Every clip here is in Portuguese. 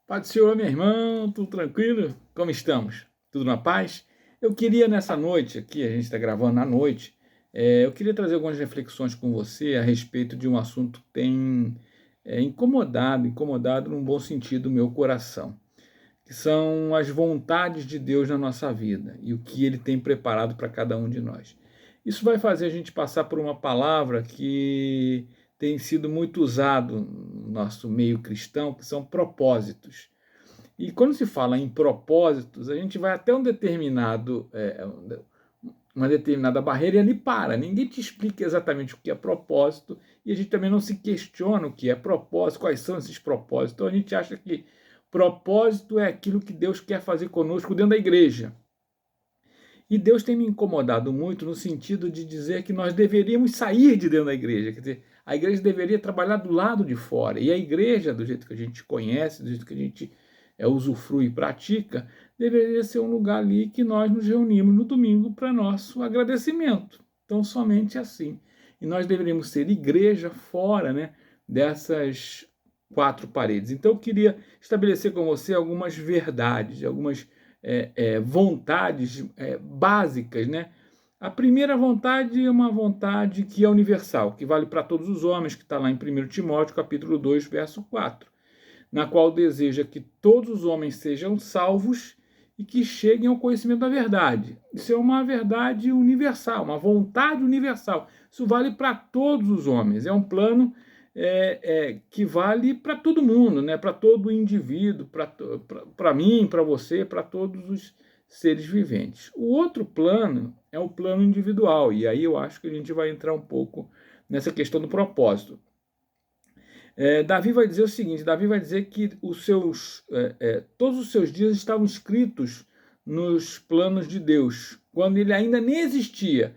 Pai do Senhor, meu irmão, tudo tranquilo? Como estamos? Tudo na paz? Eu queria nessa noite aqui, a gente está gravando à noite, eu queria trazer algumas reflexões com você a respeito de um assunto que tem incomodado num bom sentido o meu coração, que são as vontades de Deus na nossa vida e o que Ele tem preparado para cada um de nós. Isso vai fazer a gente passar por uma palavra que tem sido muito usado no nosso meio cristão, que são propósitos. E quando se fala em propósitos, a gente vai até uma determinada barreira e ali para. Ninguém te explica exatamente o que é propósito e a gente também não se questiona o que é propósito, quais são esses propósitos. Então a gente acha que propósito é aquilo que Deus quer fazer conosco dentro da igreja. E Deus tem me incomodado muito no sentido de dizer que nós deveríamos sair de dentro da igreja. Quer dizer, a igreja deveria trabalhar do lado de fora. E a igreja, do jeito que a gente conhece, do jeito que a gente usufrui e pratica, deveria ser um lugar ali que nós nos reunimos no domingo para nosso agradecimento. Então, somente assim. E nós deveríamos ser igreja fora, né, dessas quatro paredes. Então, eu queria estabelecer com você algumas verdades, algumas vontades básicas, né? A primeira vontade é uma vontade que é universal, que vale para todos os homens, que está lá em 1 Timóteo, capítulo 2, verso 4, na qual deseja que todos os homens sejam salvos e que cheguem ao conhecimento da verdade. Isso é uma verdade universal, uma vontade universal. Isso vale para todos os homens. É um plano que vale para todo mundo, né? Para todo indivíduo, para mim, para você, para todos os seres viventes. O outro plano é o plano individual, e aí eu acho que a gente vai entrar um pouco nessa questão do propósito. Davi vai dizer o seguinte: Davi vai dizer que todos os seus dias estavam escritos nos planos de Deus, quando ele ainda nem existia.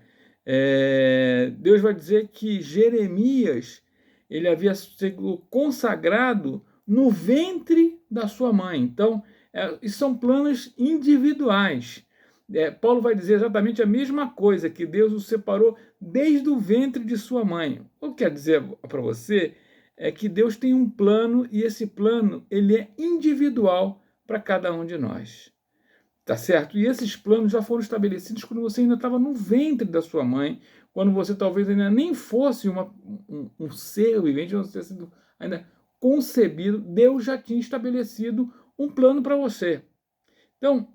Deus vai dizer que Jeremias ele havia sido consagrado no ventre da sua mãe. Então, são planos individuais. Paulo vai dizer exatamente a mesma coisa, que Deus o separou desde o ventre de sua mãe. O que quer dizer para você é que Deus tem um plano e esse plano ele é individual para cada um de nós. Tá certo? E esses planos já foram estabelecidos quando você ainda estava no ventre da sua mãe, quando você talvez ainda nem fosse um ser vivente, não tenha sido ainda concebido, Deus já tinha estabelecido um plano para você. Então,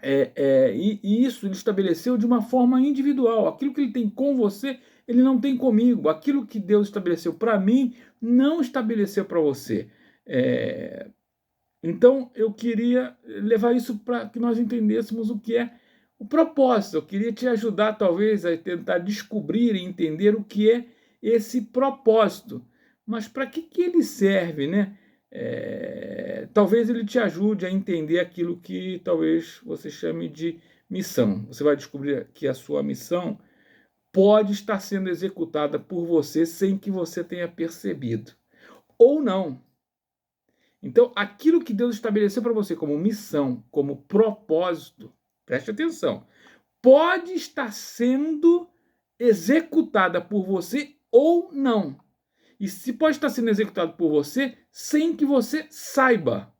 e isso ele estabeleceu de uma forma individual. Aquilo que ele tem com você, ele não tem comigo. Aquilo que Deus estabeleceu para mim, não estabeleceu para você. Então, eu queria levar isso para que nós entendêssemos o que é o propósito. Eu queria te ajudar, talvez, a tentar descobrir e entender o que é esse propósito. Mas para que ele serve, né? Talvez ele te ajude a entender aquilo que talvez você chame de missão. Você vai descobrir que a sua missão pode estar sendo executada por você sem que você tenha percebido. Ou não. Então, aquilo que Deus estabeleceu para você como missão, como propósito, preste atenção, pode estar sendo executada por você ou não. E se pode estar sendo executado por você sem que você saiba.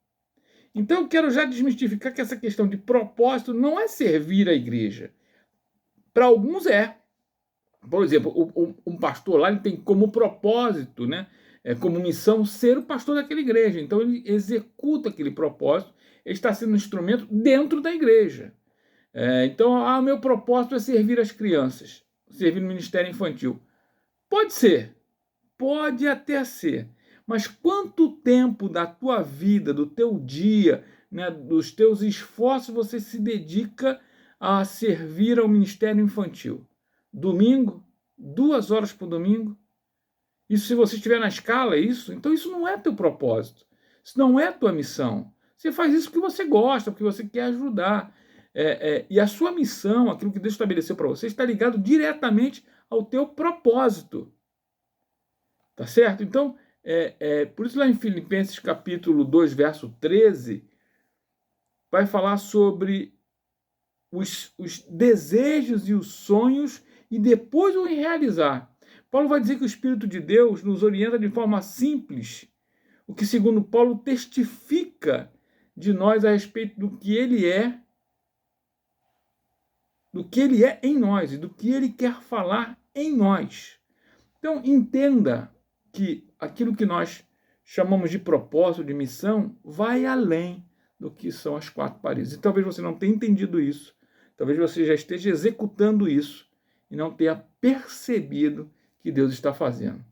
Então eu quero já desmistificar que essa questão de propósito não é servir a igreja. Para alguns é. Por exemplo, um pastor lá ele tem como propósito, né, como missão ser o pastor daquela igreja. Então ele executa aquele propósito, ele está sendo um instrumento dentro da igreja. Então, o meu propósito é servir as crianças, servir no ministério infantil. Pode ser, pode até ser. Mas quanto tempo da tua vida, do teu dia, né, dos teus esforços você se dedica a servir ao ministério infantil? Domingo? 2 horas por domingo? Isso se você estiver na escala, é isso? Então isso não é teu propósito. Isso não é tua missão. Você faz isso porque você gosta, porque você quer ajudar. E a sua missão, aquilo que Deus estabeleceu para você, está ligado diretamente ao teu propósito. Tá certo? Então, por isso lá em Filipenses capítulo 2, verso 13, vai falar sobre os desejos e os sonhos e depois o realizar. Paulo vai dizer que o Espírito de Deus nos orienta de forma simples, o que, segundo Paulo, testifica comunica de nós a respeito do que ele é em nós e do que ele quer falar em nós. Então, entenda que aquilo que nós chamamos de propósito, de missão, vai além do que são as quatro paredes. E talvez você não tenha entendido isso, talvez você já esteja executando isso e não tenha percebido que Deus está fazendo.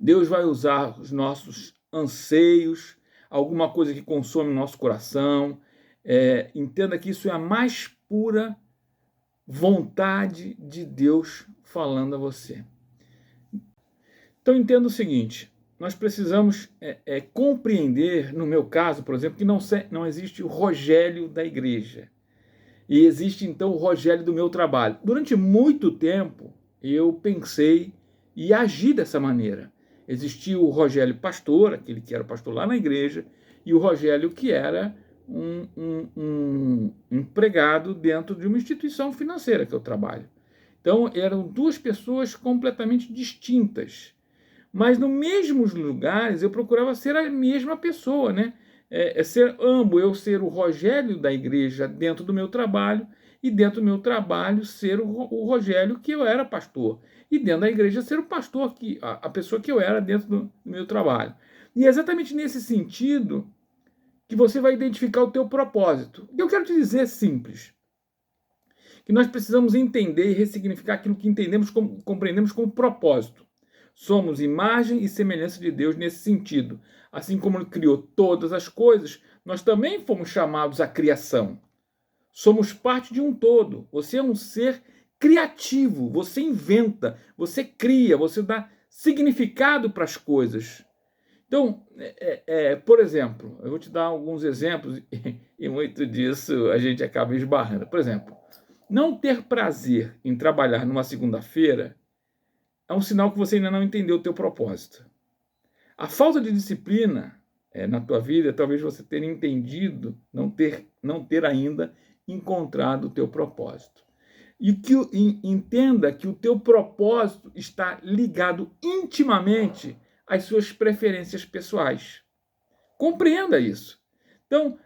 Deus vai usar os nossos anseios, alguma coisa que consome o nosso coração. Entenda que isso é a mais pura vontade de Deus falando a você. Então entenda o seguinte, nós precisamos compreender, no meu caso, por exemplo, que não existe o Rogério da igreja. E existe, então, o Rogério do meu trabalho. Durante muito tempo, eu pensei e agi dessa maneira. Existia o Rogério pastor, aquele que era pastor lá na igreja, e o Rogério que era um empregado dentro de uma instituição financeira que eu trabalho. Então, eram duas pessoas completamente distintas. Mas nos mesmos lugares eu procurava ser a mesma pessoa, né? Eu ser o Rogério da igreja dentro do meu trabalho e dentro do meu trabalho ser o Rogério que eu era pastor. E dentro da igreja ser o pastor, a pessoa que eu era dentro do meu trabalho. E é exatamente nesse sentido que você vai identificar o teu propósito. O que eu quero te dizer é simples. Que nós precisamos entender e ressignificar aquilo que compreendemos como propósito. Somos imagem e semelhança de Deus nesse sentido. Assim como Ele criou todas as coisas, nós também fomos chamados à criação. Somos parte de um todo. Você é um ser criativo. Você inventa, você cria, você dá significado para as coisas. Então, por exemplo, eu vou te dar alguns exemplos e muito disso a gente acaba esbarrando. Por exemplo, não ter prazer em trabalhar numa segunda-feira é um sinal que você ainda não entendeu o teu propósito. A falta de disciplina na tua vida, talvez você tenha entendido, não ter ainda encontrado o teu propósito. Entenda que o teu propósito está ligado intimamente às suas preferências pessoais. Compreenda isso. Então,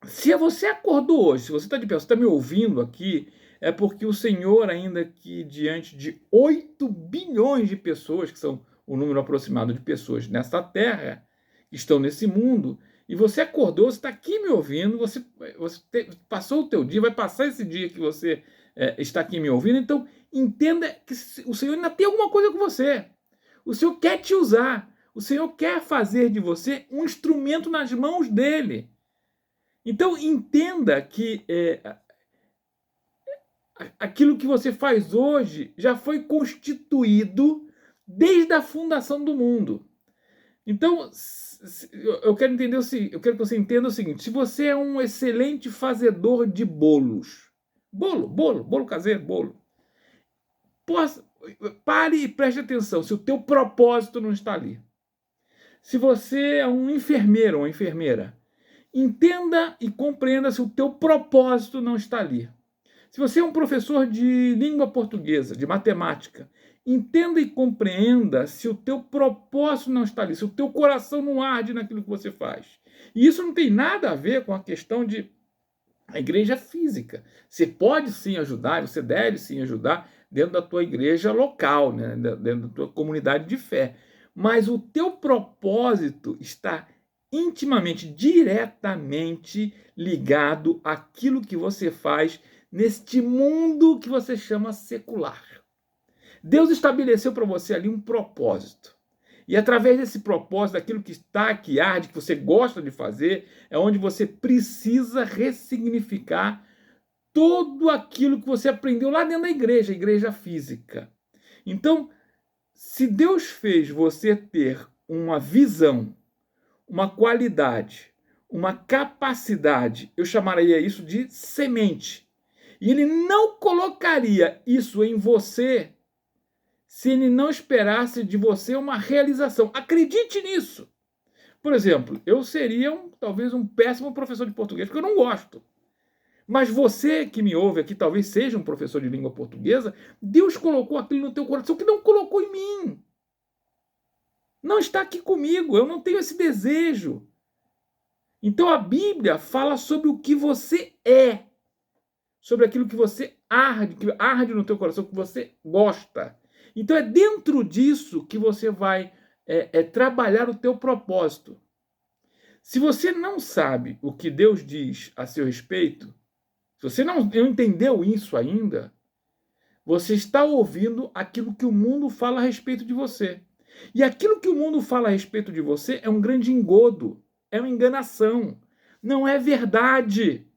se você acordou hoje, se você está de pé, você está me ouvindo aqui, é porque o Senhor, ainda que diante de 8 bilhões de pessoas, que são o número aproximado de pessoas nessa terra, que estão nesse mundo, e você acordou, você está aqui me ouvindo, você passou o teu dia, vai passar esse dia que você está aqui me ouvindo, então entenda que o Senhor ainda tem alguma coisa com você. O Senhor quer te usar, o Senhor quer fazer de você um instrumento nas mãos dele. Então entenda que aquilo que você faz hoje já foi constituído desde a fundação do mundo. Então, eu quero que você entenda o seguinte: se você é um excelente fazedor de bolos, bolo caseiro, bolo, pare e preste atenção se o teu propósito não está ali. Se você é um enfermeiro ou uma enfermeira, entenda e compreenda se o teu propósito não está ali. Se você é um professor de língua portuguesa, de matemática, entenda e compreenda se o teu propósito não está ali, se o teu coração não arde naquilo que você faz. E isso não tem nada a ver com a questão de a igreja física. Você pode sim ajudar, você deve sim ajudar dentro da tua igreja local, né? Dentro da tua comunidade de fé. Mas o teu propósito está intimamente, diretamente ligado àquilo que você faz neste mundo que você chama secular. Deus estabeleceu para você ali um propósito. E através desse propósito, daquilo que está, que arde, que você gosta de fazer, é onde você precisa ressignificar tudo aquilo que você aprendeu lá dentro da igreja, a igreja física. Então, se Deus fez você ter uma visão, uma qualidade, uma capacidade, eu chamaria isso de semente, e Ele não colocaria isso em você se Ele não esperasse de você uma realização. Acredite nisso. Por exemplo, eu seria talvez um péssimo professor de português, porque eu não gosto. Mas você que me ouve aqui, talvez seja um professor de língua portuguesa, Deus colocou aquilo no teu coração que não colocou em mim. Não está aqui comigo, eu não tenho esse desejo. Então a Bíblia fala sobre o que você é, sobre aquilo que você arde, que arde no teu coração, que você gosta. Então é dentro disso que você vai trabalhar o teu propósito. Se você não sabe o que Deus diz a seu respeito, se você não entendeu isso ainda, você está ouvindo aquilo que o mundo fala a respeito de você. E aquilo que o mundo fala a respeito de você é um grande engodo, é uma enganação, não é verdade.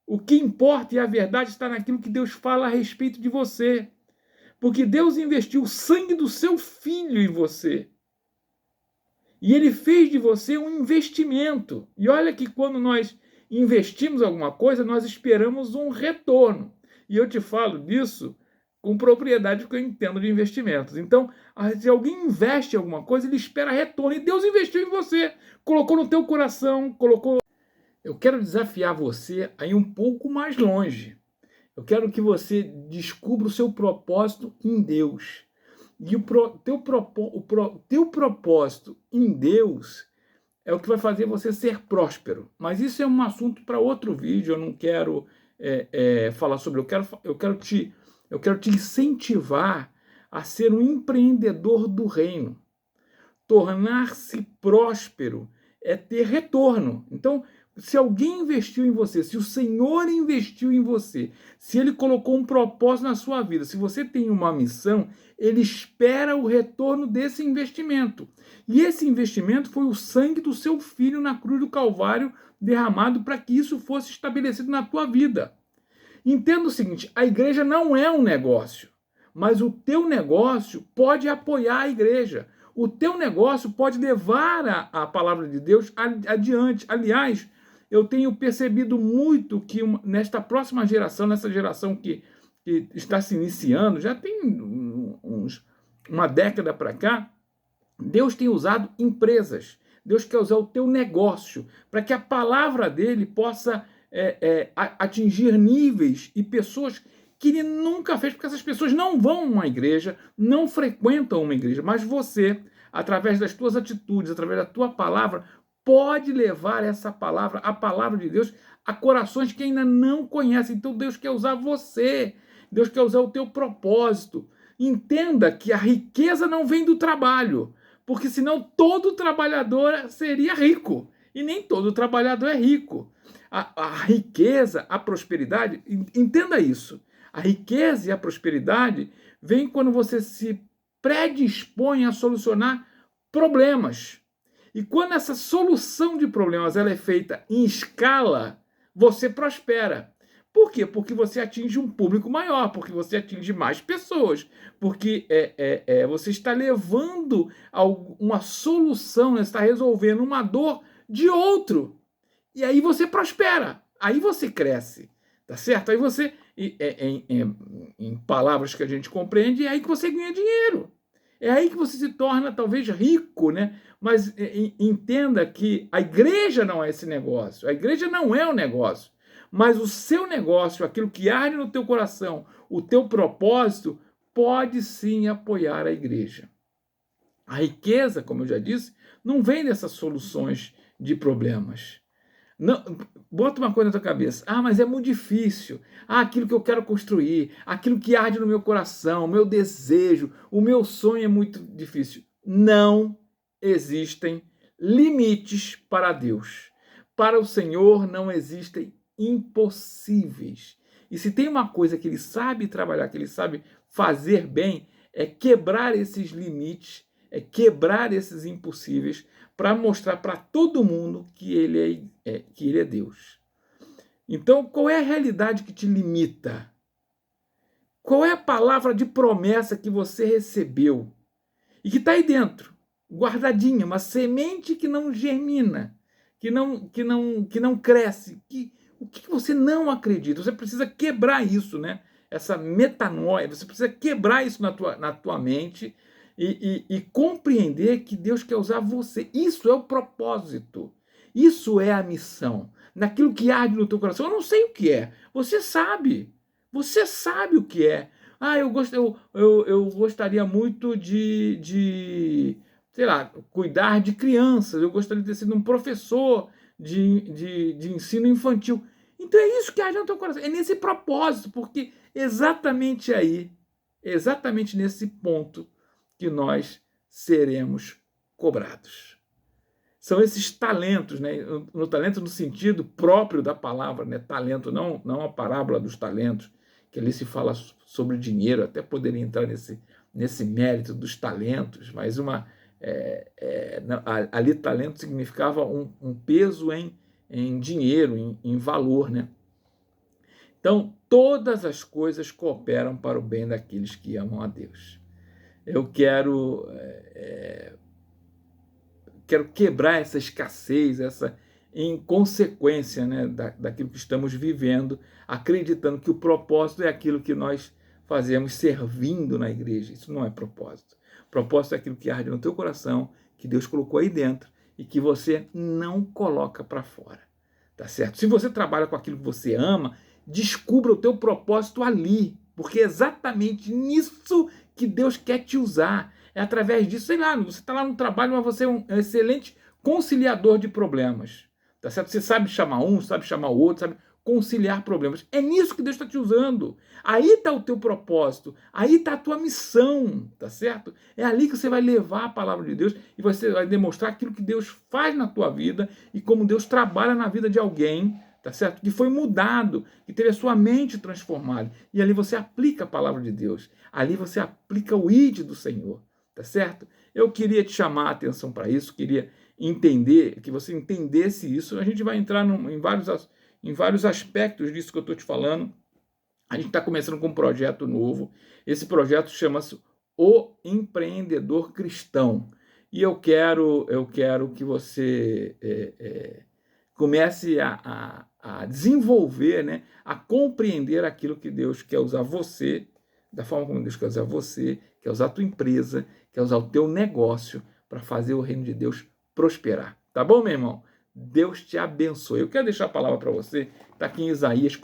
O que importa e a verdade está naquilo que Deus fala a respeito de você. Porque Deus investiu o sangue do seu filho em você. E ele fez de você um investimento. E olha que quando nós investimos alguma coisa, nós esperamos um retorno. E eu te falo disso com propriedade, porque eu entendo de investimentos. Então, se alguém investe em alguma coisa, ele espera retorno. E Deus investiu em você, colocou no teu coração, colocou. Eu quero desafiar você a ir um pouco mais longe. Eu quero que você descubra o seu propósito em Deus. E o teu propósito em Deus é o que vai fazer você ser próspero. Mas isso é um assunto para outro vídeo, eu não quero falar sobre. Eu quero te incentivar a ser um empreendedor do reino. Tornar-se próspero é ter retorno. Então, se alguém investiu em você, se o Senhor investiu em você, se Ele colocou um propósito na sua vida, se você tem uma missão, Ele espera o retorno desse investimento. E esse investimento foi o sangue do seu filho na cruz do Calvário derramado para que isso fosse estabelecido na tua vida. Entenda o seguinte, a igreja não é um negócio, mas o teu negócio pode apoiar a igreja. O teu negócio pode levar a palavra de Deus adiante. Aliás, eu tenho percebido muito que nesta próxima geração, nessa geração que está se iniciando, já tem uma década para cá, Deus tem usado empresas. Deus quer usar o teu negócio para que a palavra dele possa atingir níveis e pessoas que ele nunca fez, porque essas pessoas não vão a uma igreja, não frequentam uma igreja, mas você, através das tuas atitudes, através da tua palavra, pode levar essa palavra, a palavra de Deus, a corações que ainda não conhecem. Então Deus quer usar você, Deus quer usar o teu propósito. Entenda que a riqueza não vem do trabalho, porque senão todo trabalhador seria rico, e nem todo trabalhador é rico. A riqueza, a prosperidade, entenda isso. A riqueza e a prosperidade vem quando você se predispõe a solucionar problemas. E quando essa solução de problemas ela é feita em escala, você prospera. Por quê? Porque você atinge um público maior, porque você atinge mais pessoas, porque você está levando uma solução, né? Está resolvendo uma dor de outro. E aí você prospera, aí você cresce, tá certo? Aí você, em palavras que a gente compreende, é aí que você ganha dinheiro. É aí que você se torna talvez rico, né? Mas entenda que a igreja não é esse negócio. A igreja não é o negócio. Mas o seu negócio, aquilo que arde no teu coração, o teu propósito, pode sim apoiar a igreja. A riqueza, como eu já disse, não vem dessas soluções de problemas. Não, bota uma coisa na tua cabeça. Ah, mas é muito difícil. Ah, aquilo que eu quero construir, aquilo que arde no meu coração, o meu desejo, o meu sonho é muito difícil. Não existem limites para Deus. Para o Senhor não existem impossíveis. E se tem uma coisa que ele sabe trabalhar, que ele sabe fazer bem, é quebrar esses limites, é quebrar esses impossíveis, para mostrar para todo mundo que ele é Deus. Então, qual é a realidade que te limita? Qual é a palavra de promessa que você recebeu e que está aí dentro, guardadinha, uma semente que não germina, que não cresce, o que você não acredita? Você precisa quebrar isso, né? Essa metanoia, você precisa quebrar isso na tua mente e compreender que Deus quer usar você. Isso é o propósito. Isso é a missão. Naquilo que arde no teu coração. Eu não sei o que é. Você sabe. Você sabe o que é. Ah, eu gostaria muito de sei lá, cuidar de crianças, eu gostaria de ter sido um professor de ensino infantil. Então é isso que arde no teu coração, é nesse propósito, porque exatamente aí, exatamente nesse ponto que nós seremos cobrados. São esses talentos, né? No talento no sentido próprio da palavra, né? Talento, não a parábola dos talentos, que ali se fala sobre dinheiro, até poderia entrar nesse mérito dos talentos, mas ali talento significava um peso em dinheiro, em valor, né? Então, todas as coisas cooperam para o bem daqueles que amam a Deus. Eu quero quebrar essa escassez, essa inconsequência, né, daquilo que estamos vivendo, acreditando que o propósito é aquilo que nós fazemos servindo na igreja. Isso não é propósito. Propósito é aquilo que arde no teu coração, que Deus colocou aí dentro e que você não coloca para fora. Tá certo? Se você trabalha com aquilo que você ama, descubra o teu propósito ali, porque é exatamente nisso que Deus quer te usar. É através disso, sei lá, você está lá no trabalho, mas você é um excelente conciliador de problemas. Tá certo? Você sabe chamar um, sabe chamar o outro, sabe conciliar problemas. É nisso que Deus está te usando. Aí está o teu propósito, aí está a tua missão, tá certo? É ali que você vai levar a palavra de Deus e você vai demonstrar aquilo que Deus faz na tua vida e como Deus trabalha na vida de alguém, tá certo? Que foi mudado, que teve a sua mente transformada. E ali você aplica a palavra de Deus. Ali você aplica o ID do Senhor, tá certo? Eu queria te chamar a atenção para isso, queria entender, que você entendesse isso. A gente vai entrar em vários aspectos disso que eu estou te falando. A gente está começando com um projeto novo. Esse projeto chama-se O Empreendedor Cristão. E eu quero que você comece a desenvolver, né, a compreender aquilo que Deus quer usar você, da forma como Deus quer usar você, quer usar a tua empresa, quer usar o teu negócio para fazer o reino de Deus prosperar. Tá bom, meu irmão? Deus te abençoe. Eu quero deixar a palavra para você. Está aqui em Isaías,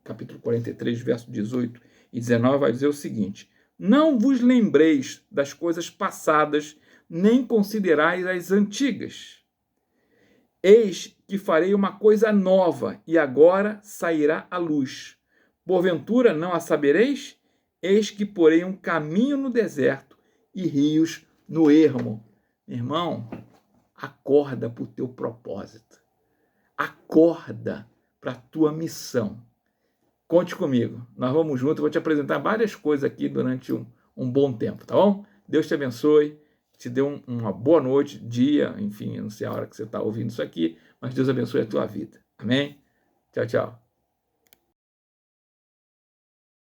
capítulo 43, verso 18 e 19, vai dizer o seguinte: não vos lembreis das coisas passadas, nem considerais as antigas. Eis que farei uma coisa nova, e agora sairá a luz. Porventura não a sabereis? Eis que porei um caminho no deserto e rios no ermo. Irmão, acorda para o teu propósito. Acorda para a tua missão. Conte comigo. Nós vamos juntos. Eu vou te apresentar várias coisas aqui durante um bom tempo, tá bom? Deus te abençoe. Te dê uma boa noite, dia, enfim, eu não sei a hora que você está ouvindo isso aqui, mas Deus abençoe a tua vida. Amém? Tchau, tchau.